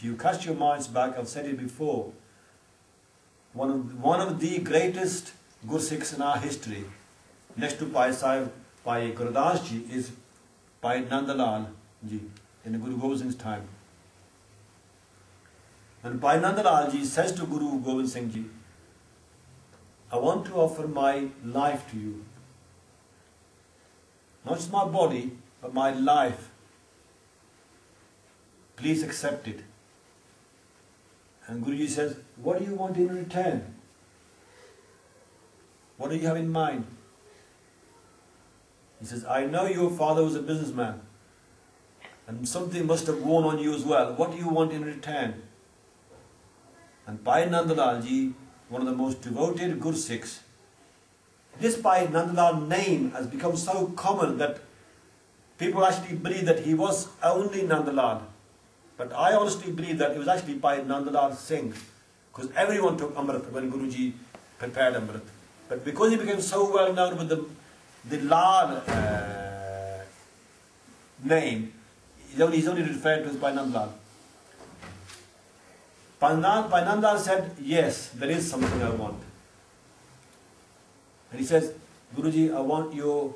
If you cast your minds back, I've said it before, one of the greatest Gursikhs in our history, next to Bhai Sahib, Bhai Gurdas ji, is Bhai Nandalal ji in Guru Gobind Singh's time. And Bhai Nandalal ji says to Guru Gobind Singh ji, I want to offer my life to you. Not just my body, but my life. Please accept it. And Guruji says, what do you want in return? What do you have in mind? He says, I know your father was a businessman, and something must have worn on you as well. What do you want in return? And Bhai Nandalal ji, one of the most devoted Gursikhs, this Bhai Nandalal name has become so common that people actually believe that he was only Nandalal. But I honestly believe that it was actually Bhai Nandalal Singh, because everyone took Amrit when Guruji prepared Amrit. But because he became so well known with the Lal name, he's only referred to as Bhai Nandalal. Bhai Nandalal said, yes, there is something I want. And he says, Guruji, I want your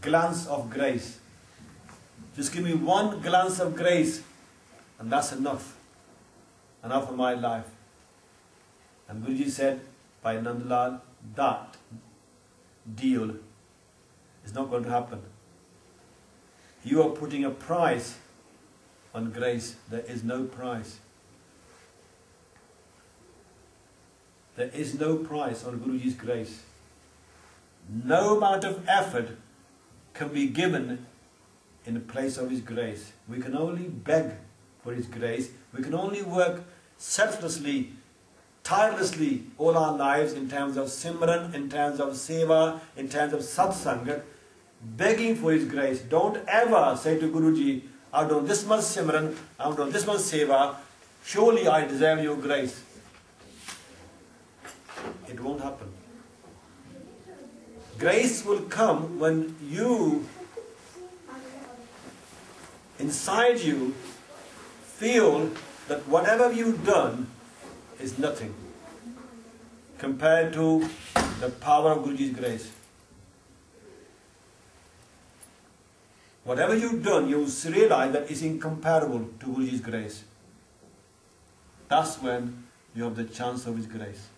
glance of grace. Just give me one glance of grace, and that's enough. Enough for my life. And Guruji said, Bhai Nandalal, that deal is not going to happen. You are putting a price on grace. There is no price. There is no price on Guruji's grace. No amount of effort can be given in place of His grace. We can only beg for His grace. We can only work selflessly, tirelessly all our lives in terms of Simran, in terms of Seva, in terms of Satsangat, begging for His grace. Don't ever say to Guruji, I've done this much Simran, I've done this much Seva, surely I deserve your grace. It won't happen. Grace will come when you, inside you, feel that whatever you've done is nothing compared to the power of Guruji's grace. Whatever you've done, you realize that it's incomparable to Guruji's grace. That's when you have the chance of His grace.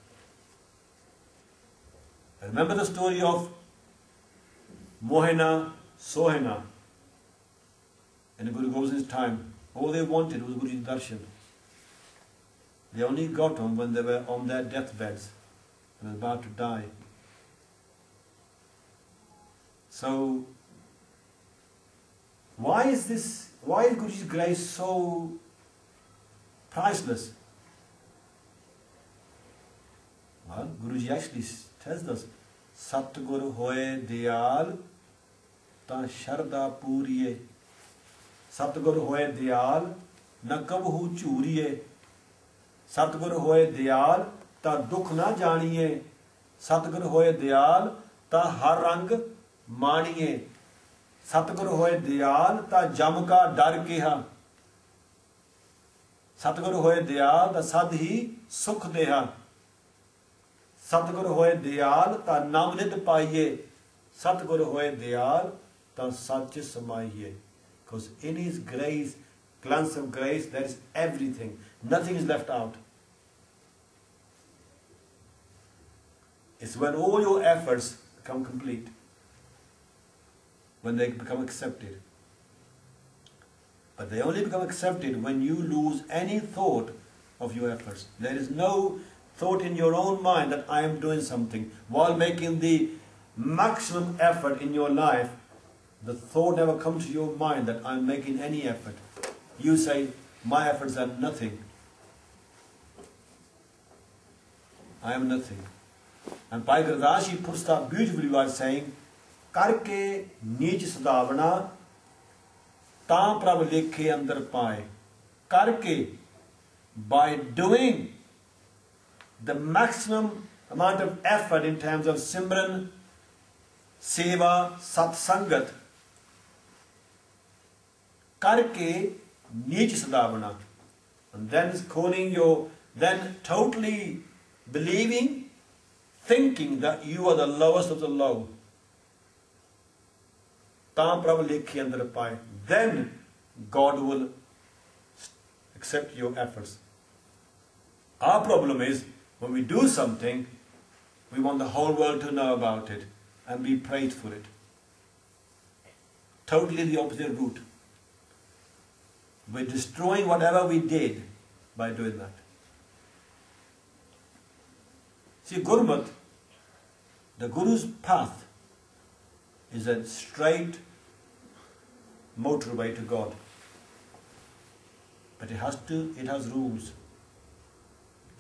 I remember the story of Mohina Sohina in Guru Gobind Singh's time. All they wanted was Guruji's darshan. They only got him when they were on their deathbeds. They were about to die. So, why is Guruji's grace so priceless? Well, Guruji actually tells us, Satgur hoye diyal ta sharda puriye. Satgur hoye diyal na kabhu churiye. Satgur hoye diyal ta dukh na janiye. Satgur hoye diyal ta har rang maniye. Satgur hoye diyal ta jam ka dar keha. Satgur hoye diyal ta sad hi sukh deha. Satgur hoye diyal ta namnit paiye. Satgur hoye diyal ta sach samaiye. Because in His grace, glance of grace, there is everything. Nothing is left out. It's when all your efforts become complete. When they become accepted. But they only become accepted when you lose any thought of your efforts. There is no thought in your own mind that I am doing something. While making the maximum effort in your life, the thought never comes to your mind that I am making any effort. You say, my efforts are nothing. I am nothing. And Bhai Gurdas Ji puts that beautifully by saying, Karke neech sadavana, ta prabh lekhe andar paaye. Karke, by doing the maximum amount of effort in terms of Simran, Seva, Satsangat, Karke, Niche sadhavana. And then then totally believing, thinking that you are the lowest of the low. Then God will accept your efforts. Our problem is, when we do something, we want the whole world to know about it and be praised for it. Totally the opposite route. We're destroying whatever we did by doing that. See, Gurmat, the Guru's path, is a straight motorway to God. But it has rules.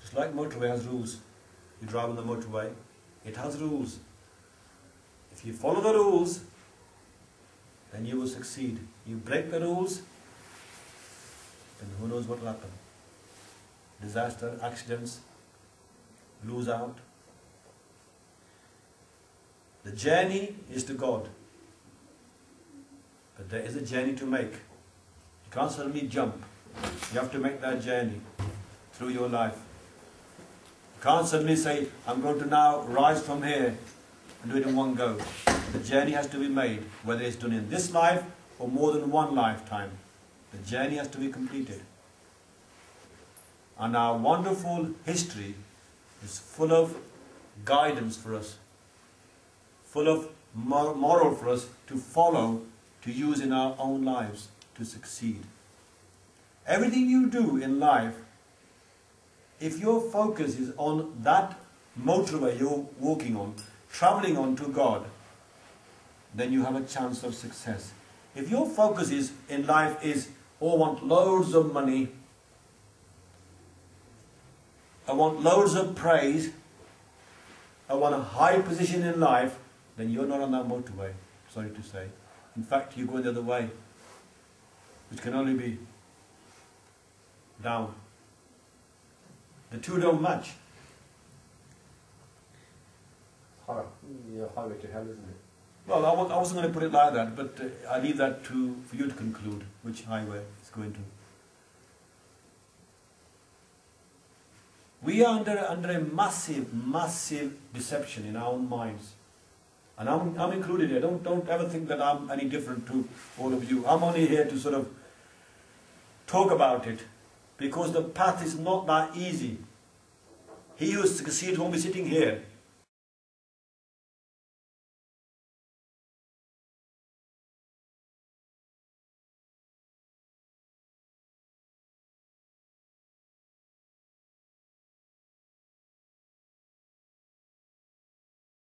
Just like motorway has rules. You drive on the motorway, it has rules. If you follow the rules, then you will succeed. You break the rules, then who knows what will happen. Disaster, accidents, lose out. The journey is to God. But there is a journey to make. You can't suddenly jump. You have to make that journey through your life. You can't suddenly say, I'm going to now rise from here and do it in one go. The journey has to be made, whether it's done in this life or more than one lifetime. The journey has to be completed. And our wonderful history is full of guidance for us, full of moral for us to follow, to use in our own lives to succeed. Everything you do in life, if your focus is on that motorway you're walking on, traveling on to God, then you have a chance of success. If your focus is in life is, oh, I want loads of money, I want loads of praise, I want a high position in life, then you're not on that motorway, sorry to say. In fact, you're going the other way, which can only be down. The two don't match. Highway to hell, isn't it? Well, I wasn't going to put it like that, but I leave that for you to conclude which highway it's going to. We are under a massive deception in our own minds. And I'm included here. Don't ever think that I'm any different to all of you. I'm only here to sort of talk about it, because the path is not that easy. He who succeeds won't be sitting here.